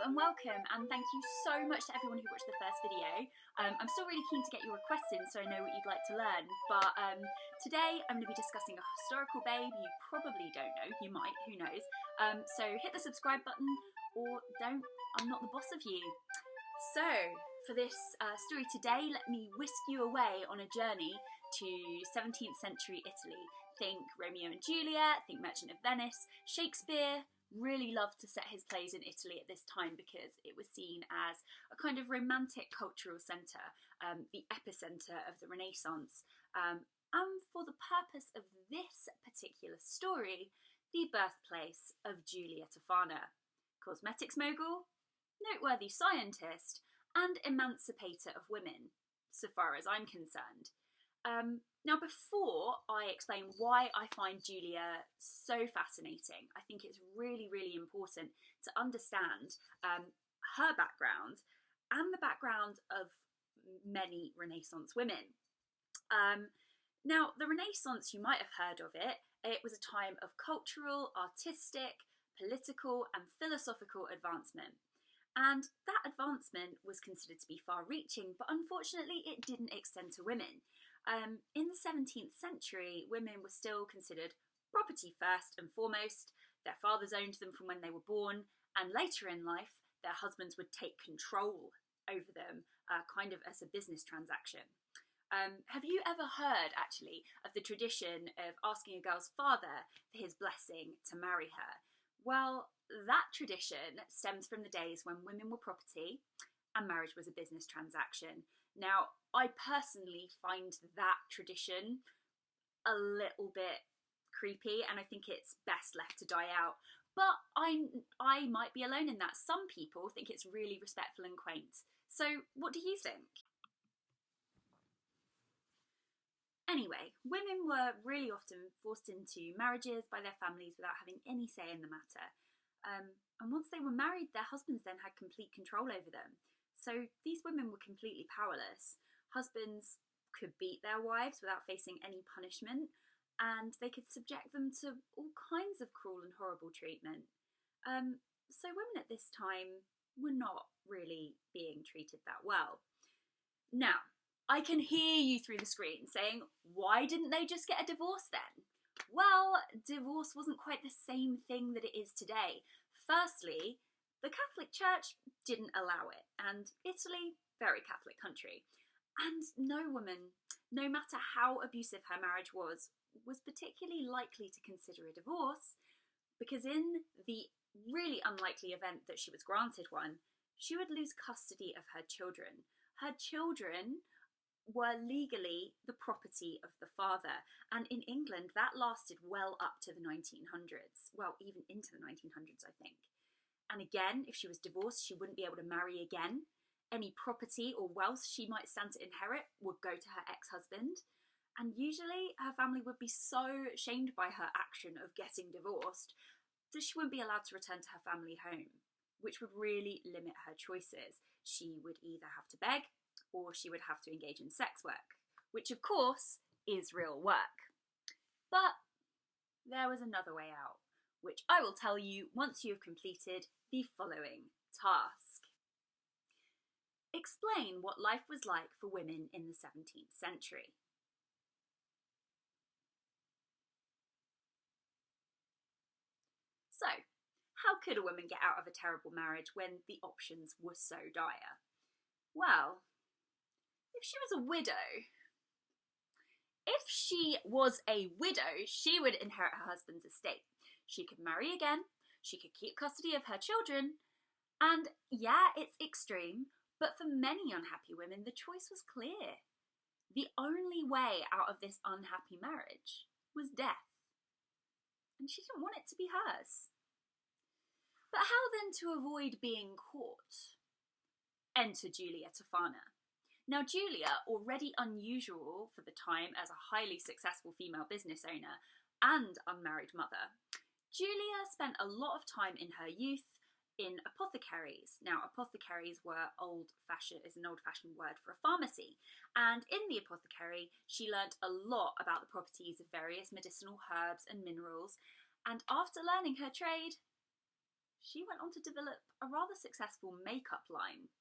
Hello and welcome, and thank you so much to everyone who watched the first video. I'm still really keen to get your requests in so I know what you'd like to learn, but today I'm going to be discussing a historical babe you probably don't know, you might, who knows. So hit the subscribe button or don't, I'm not the boss of you. So for this story today, let me whisk you away on a journey to 17th century Italy. Think Romeo and Juliet, think Merchant of Venice, Shakespeare. Really loved to set his plays in Italy at this time because it was seen as a kind of romantic cultural centre, the epicentre of the Renaissance. And for the purpose of this particular story, the birthplace of Giulia Tofana, cosmetics mogul, noteworthy scientist, and emancipator of women, so far as I'm concerned. Now, before I explain why I find Giulia so fascinating, I think it's really, really important to understand her background and the background of many Renaissance women. Now, the Renaissance, you might have heard of it. It was a time of cultural, artistic, political, and philosophical advancement. And that advancement was considered to be far-reaching, but unfortunately it didn't extend to women. In the 17th century, women were still considered property first and foremost. Their fathers owned them from when they were born, and later in life, their husbands would take control over them, kind of as a business transaction. Have you ever heard, actually, of the tradition of asking a girl's father for his blessing to marry her? Well, that tradition stems from the days when women were property and marriage was a business transaction. Now, I personally find that tradition a little bit creepy, and I think it's best left to die out. But I might be alone in that. Some people think it's really respectful and quaint. So what do you think? Anyway, women were really often forced into marriages by their families without having any say in the matter. And once they were married, their husbands then had complete control over them. So these women were completely powerless. Husbands could beat their wives without facing any punishment, and they could subject them to all kinds of cruel and horrible treatment. So women at this time were not really being treated that well. Now, I can hear you through the screen saying, why didn't they just get a divorce then? Well, divorce wasn't quite the same thing that it is today. Firstly, the Catholic Church didn't allow it, and Italy, very Catholic country. And no woman, no matter how abusive her marriage was particularly likely to consider a divorce, because in the really unlikely event that she was granted one, she would lose custody of her children. Her children were legally the property of the father, and in England that lasted well up to the 1900s, well, even into the 1900s, I think. And again, if she was divorced, she wouldn't be able to marry again. Any property or wealth she might stand to inherit would go to her ex-husband. And usually her family would be so shamed by her action of getting divorced that she wouldn't be allowed to return to her family home, which would really limit her choices. She would either have to beg or she would have to engage in sex work, which of course is real work. But there was another way out, which I will tell you once you have completed the following task. Explain what life was like for women in the 17th century. So, how could a woman get out of a terrible marriage when the options were so dire? Well, if she was a widow, she would inherit her husband's estate. She could marry again, she could keep custody of her children, and yeah, it's extreme, but for many unhappy women, the choice was clear. The only way out of this unhappy marriage was death. And she didn't want it to be hers. But how then to avoid being caught? Enter Giulia Tofana. Now, Giulia, already unusual for the time as a highly successful female business owner and unmarried mother, Giulia spent a lot of time in her youth in apothecaries. Now, apothecaries were is an old-fashioned word for a pharmacy, and in the apothecary, she learnt a lot about the properties of various medicinal herbs and minerals, and after learning her trade, she went on to develop a rather successful makeup line.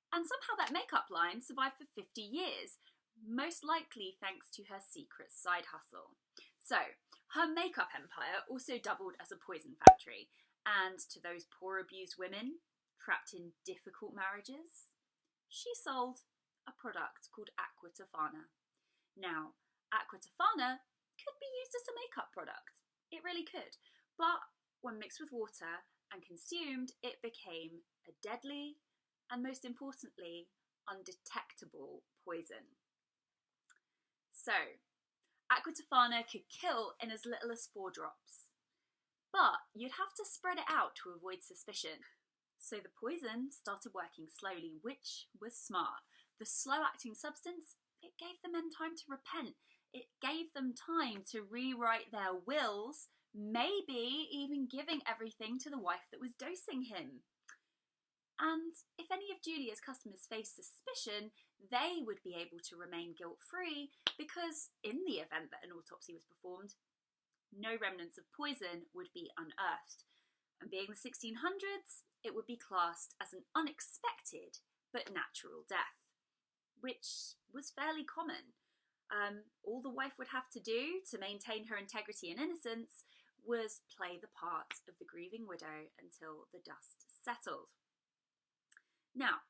And somehow that makeup line survived for 50 years, most likely thanks to her secret side hustle. So, her makeup empire also doubled as a poison factory, and to those poor abused women trapped in difficult marriages, she sold a product called Aqua Tofana. Now, Aqua Tofana could be used as a makeup product. It really could. But when mixed with water and consumed, it became a deadly and, most importantly, undetectable poison. So, Aqua Tofana could kill in as little as 4 drops. But you'd have to spread it out to avoid suspicion. So the poison started working slowly, which was smart. The slow-acting substance, it gave the men time to repent. It gave them time to rewrite their wills, maybe even giving everything to the wife that was dosing him. And if any of Giulia's customers faced suspicion, they would be able to remain guilt-free because in the event that an autopsy was performed, no remnants of poison would be unearthed. And being the 1600s, it would be classed as an unexpected but natural death, which was fairly common. All the wife would have to do to maintain her integrity and innocence was play the part of the grieving widow until the dust settled. Now,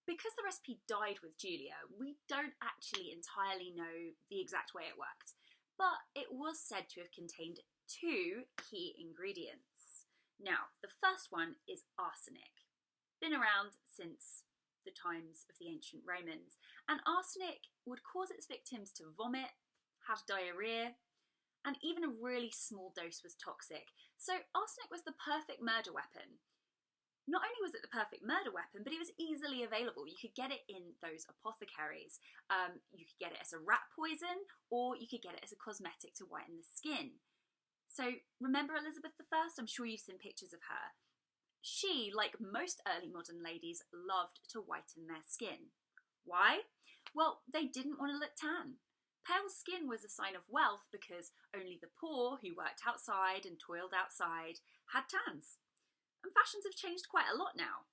because the recipe died with Giulia, we don't actually entirely know the exact way it worked, but it was said to have contained 2 key ingredients. Now, the first one is arsenic. Been around since the times of the ancient Romans, and arsenic would cause its victims to vomit, have diarrhea, and even a really small dose was toxic. So arsenic was the perfect murder weapon. Not only was it the perfect murder weapon, but it was easily available. You could get it in those apothecaries. You could get it as a rat poison, or you could get it as a cosmetic to whiten the skin. So remember Elizabeth I? I'm sure you've seen pictures of her. She, like most early modern ladies, loved to whiten their skin. Why? Well, they didn't want to look tan. Pale skin was a sign of wealth because only the poor who worked outside and toiled outside had tans. And fashions have changed quite a lot now,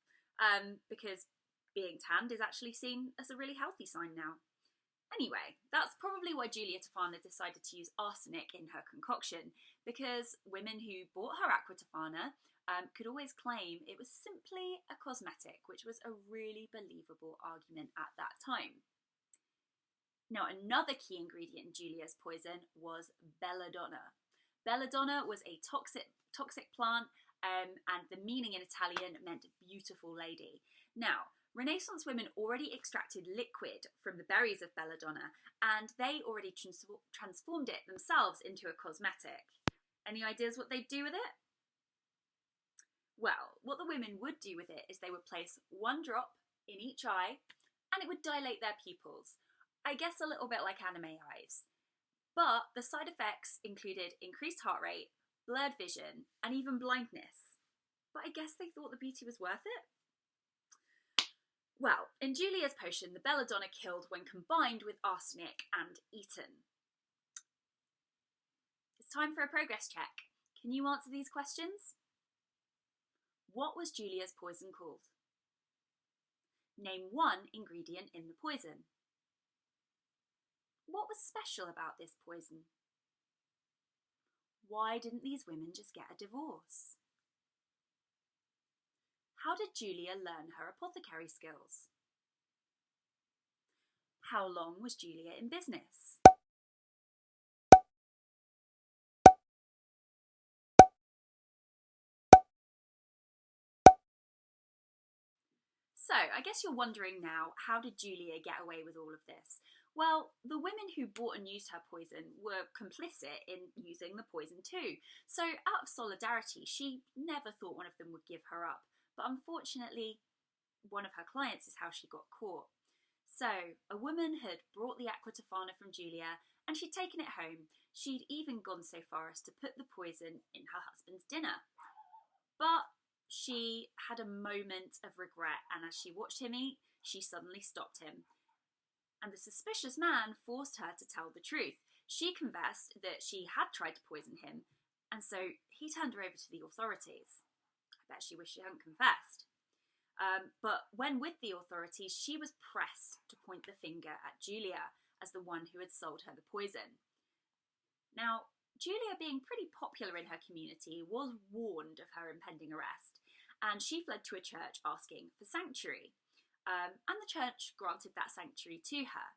because being tanned is actually seen as a really healthy sign now. Anyway, that's probably why Giulia Tofana decided to use arsenic in her concoction, because women who bought her Aqua Tofana could always claim it was simply a cosmetic, which was a really believable argument at that time. Now, another key ingredient in Giulia's poison was Belladonna. Belladonna was a toxic plant, and the meaning in Italian meant beautiful lady. Now, Renaissance women already extracted liquid from the berries of Belladonna, and they already transformed it themselves into a cosmetic. Any ideas what they'd do with it? Well, what the women would do with it is they would place 1 drop in each eye, and it would dilate their pupils. I guess a little bit like anime eyes. But the side effects included increased heart rate, blurred vision, and even blindness. But I guess they thought the beauty was worth it? Well, in Giulia's potion, the belladonna killed when combined with arsenic and eaten. It's time for a progress check. Can you answer these questions? What was Giulia's poison called? Name 1 ingredient in the poison. What was special about this poison? Why didn't these women just get a divorce? How did Giulia learn her apothecary skills? How long was Giulia in business? So, I guess you're wondering now, how did Giulia get away with all of this? Well, the women who bought and used her poison were complicit in using the poison too. So, out of solidarity, she never thought one of them would give her up. But unfortunately, one of her clients is how she got caught. So, a woman had brought the Aqua Tofana from Giulia and she'd taken it home. She'd even gone so far as to put the poison in her husband's dinner. But she had a moment of regret, and as she watched him eat, she suddenly stopped him. And the suspicious man forced her to tell the truth. She confessed that she had tried to poison him, and so he turned her over to the authorities. I bet she wished she hadn't confessed. But when with the authorities, she was pressed to point the finger at Giulia as the one who had sold her the poison. Now, Giulia, being pretty popular in her community, was warned of her impending arrest, and she fled to a church asking for sanctuary. And the church granted that sanctuary to her.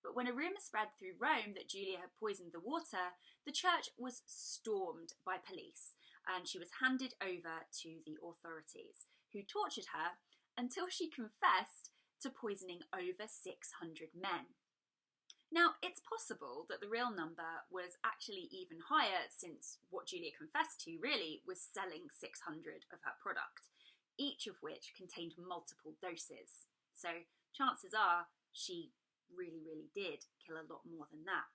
But when a rumour spread through Rome that Giulia had poisoned the water, the church was stormed by police, and she was handed over to the authorities, who tortured her until she confessed to poisoning over 600 men. Now, it's possible that the real number was actually even higher, since what Giulia confessed to, really, was selling 600 of her product, each of which contained multiple doses. So chances are she really did kill a lot more than that.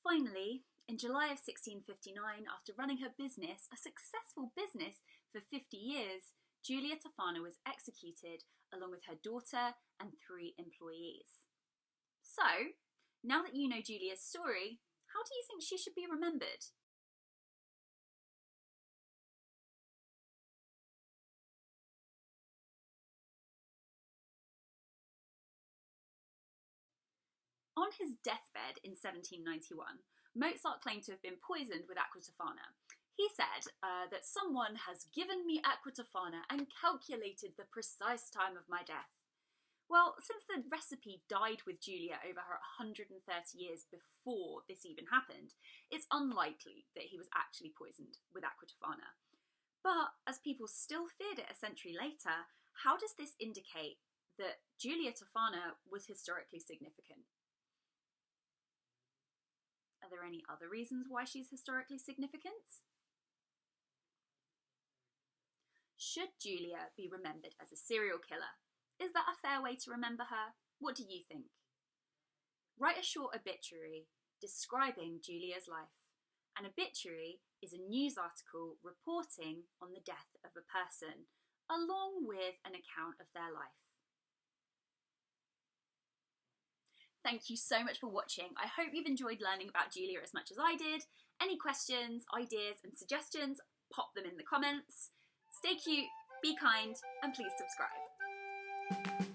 Finally, in July of 1659, after running her business, a successful business, for 50 years, Giulia Tofana was executed along with her daughter and 3 employees. So, now that you know Giulia's story, how do you think she should be remembered? On his deathbed in 1791, Mozart claimed to have been poisoned with aqua tofana. He said that someone has given me aqua tofana and calculated the precise time of my death. Well, since the recipe died with Giulia over her 130 years before this even happened, it's unlikely that he was actually poisoned with aqua tofana. But as people still feared it a century later, how does this indicate that Giulia Tofana was historically significant? Are there any other reasons why she's historically significant? Should Giulia be remembered as a serial killer? Is that a fair way to remember her? What do you think? Write a short obituary describing Giulia's life. An obituary is a news article reporting on the death of a person, along with an account of their life. Thank you so much for watching. I hope you've enjoyed learning about Giulia as much as I did. Any questions, ideas and suggestions, pop them in the comments. Stay cute, be kind, and please subscribe.